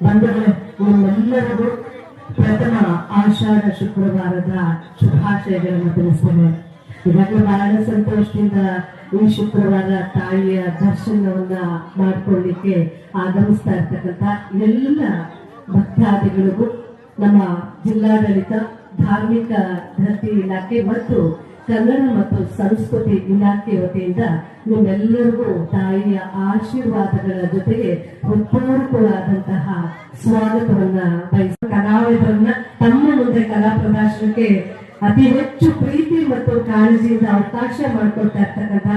ಬಂಧುಗಳೇ, ನಿಮ್ಮೆಲ್ಲರಿಗೂ ಪ್ರಥಮ ಆಷಾಢ ಶುಕ್ರವಾರದ ಶುಭಾಶಯಗಳನ್ನು ತಿಳಿಸ್ತೇನೆ. ಈಗಾಗಲೇ ಬಹಳ ಸಂತೋಷದಿಂದ ಈ ಶುಕ್ರವಾರ ತಾಯಿಯ ದರ್ಶನವನ್ನ ಮಾಡಿಕೊಳ್ಳಿಕ್ಕೆ ಆಗಮಿಸ್ತಾ ಇರ್ತಕ್ಕಂಥ ಎಲ್ಲ ಭಕ್ತಾದಿಗಳಿಗೂ ನಮ್ಮ ಜಿಲ್ಲಾಡಳಿತ, ಧಾರ್ಮಿಕ ದತ್ತಿ ಇಲಾಖೆ ಮತ್ತು ಕನ್ನಡ ಮತ್ತು ಸಂಸ್ಕೃತಿ ಇಲಾಖೆ ವತಿಯಿಂದ ನಿಮ್ಮೆಲ್ಲರಿಗೂ ತಾಯಿಯ ಆಶೀರ್ವಾದಗಳ ಜೊತೆಗೆ ಹೃತ್ಪೂರ್ವಕವಾದಂತಹ ಸ್ವಾಗತವನ್ನ ಕಲಾವಿದರನ್ನ ತಮ್ಮ ಮುಂದೆ ಕಲಾ ಪ್ರದರ್ಶನಕ್ಕೆ ಅತಿ ಹೆಚ್ಚು ಪ್ರೀತಿ ಮತ್ತು ಕಾಳಜಿಯಿಂದ ಅವಕಾಶ ಮಾಡಿಕೊಡ್ತಾ ಇರ್ತಕ್ಕಂಥ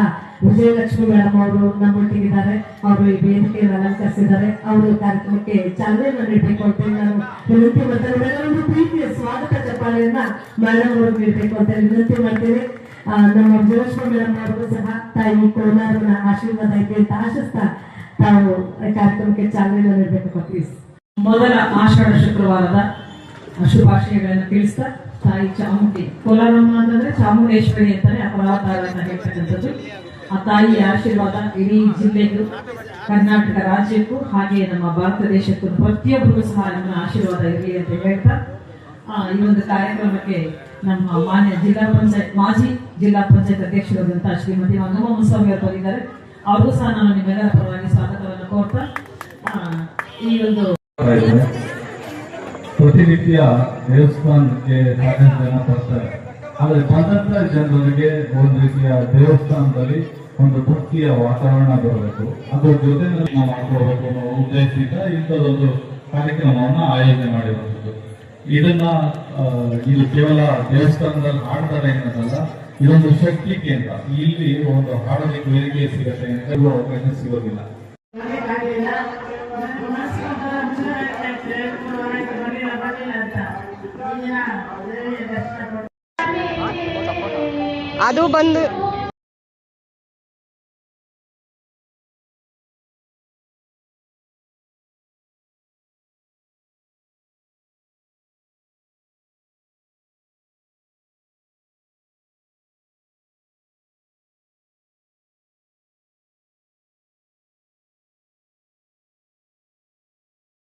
ವಿಜಯಲಕ್ಷ್ಮಿ ಮೇಡಮ್ ಅವರು ನಮ್ಮೊಟ್ಟಿಗಿದ್ದಾರೆ. ಅವರು ಈ ವೇದಿಕೆಯನ್ನು ಅಲಂಕರಿಸಿದ್ದಾರೆ. ಅವರು ಕಾರ್ಯಕ್ರಮಕ್ಕೆ ಚಾಲನೆಯನ್ನು ನೀಡಬೇಕು ಅಂತ ನಾನು ವಿನಂತಿ ಮಾಡ್ತೇನೆ. ಒಂದು ಪ್ರೀತಿಯ ಸ್ವಾಗತ ಚಪ್ಪಾಳೆಯನ್ನ ಮೇಡಮ್ ಅವರು ನೀಡಬೇಕು ಅಂತ ವಿನಂತಿ ಮಾಡ್ತೇನೆ. ನಮ್ಮ ವಿಜಯಲಕ್ಷ್ಮಿ ಮೇಡಮ್ ಅವರು ಸಹ ತಾಯಿ ಕೋಲಾರನ ಆಶೀರ್ವಾದ ಇದೆ ಅಂತ ಆಶಿಸ್ತಾ ತಾವು ಕಾರ್ಯಕ್ರಮಕ್ಕೆ ಚಾಲನೆಯನ್ನು ನೀಡಬೇಕು ಪ್ಲೀಸ್. ಮೊದಲ ಆಷಾಢ ಶುಕ್ರವಾರದ ಶುಭಾಶಯಗಳನ್ನು ತಿಳಿಸ್ತಾ, ತಾಯಿ ಚಾಮುಂಡಿ, ಕೋಲಾರಮ್ಮ ಅಂತಂದ್ರೆ ಚಾಮುಂಡೇಶ್ವರಿ ಅಂತಾನೆ ಅಪರಾವತಾರ ಅಂತ ಹೇಳ್ತಕ್ಕಂಥದ್ದು. ಆ ತಾಯಿಯ ಆಶೀರ್ವಾದ ಇಡೀ ಜಿಲ್ಲೆಗೂ, ಕರ್ನಾಟಕ ರಾಜ್ಯಕ್ಕೂ, ಹಾಗೆ ನಮ್ಮ ಭಾರತ ದೇಶಕ್ಕೂ ಪ್ರತಿಯೊಬ್ಬರಿಗೂ ಸಹ ನಮ್ಮ ಆಶೀರ್ವಾದ ಇರಲಿ ಅಂತ ಹೇಳ್ತಾ, ಈ ಒಂದು ಕಾರ್ಯಕ್ರಮಕ್ಕೆ ನಮ್ಮ ಮಾನ್ಯ ಮಾಜಿ ಜಿಲ್ಲಾ ಪಂಚಾಯತ್ ಅಧ್ಯಕ್ಷರಾದಂತಹ ಶ್ರೀಮತಿ ಮಂಗಮ್ಮ ಮುನ್ಸ್ವಾಮಿ ಅವರು ಬಂದಿದ್ದಾರೆ. ಅವ್ರಿಗೂ ಸಹ ನಾನು ನಿಮ್ಮೆಲ್ಲರ ಪರವಾಗಿ ಸ್ವಾಗತವನ್ನು ಕೋರ್ತಾ, ಈ ಒಂದು ಪ್ರತಿನಿತ್ಯ ದೇವಸ್ಥಾನಕ್ಕೆ ಸಾಕಷ್ಟು ಜನ ಬರ್ತಾರೆ. ಆದರೆ ಬಂದಂತ ಜನರಿಗೆ ಒಂದು ರೀತಿಯ ದೇವಸ್ಥಾನದಲ್ಲಿ ಒಂದು ಭಕ್ತಿಯ ವಾತಾವರಣ ಬರಬೇಕು, ಅದ್ರ ಜೊತೆ ನಾವು ಮಾಡ್ಕೊಳ್ಬೇಕು ಅನ್ನೋ ಉದ್ದೇಶದಿಂದ ಇಂಥದ್ದೊಂದು ಕಾರ್ಯಕ್ರಮವನ್ನ ಆಯೋಜನೆ ಮಾಡಿರುವಂಥದ್ದು. ಇದು ಕೇವಲ ದೇವಸ್ಥಾನದಲ್ಲಿ ಹಾಡ್ತಾರೆ ಅನ್ನೋದಲ್ಲ, ಇದೊಂದು ಶಕ್ತಿ ಕೇಂದ್ರ. ಇಲ್ಲಿ ಒಂದು ಹಾಡೋದಕ್ಕೆ ವೇದಿಕೆ ಸಿಗತ್ತೆ ಅಂತ ಅವಕಾಶ ಸಿಗೋದಿಲ್ಲ. ಅದು ಬಂದು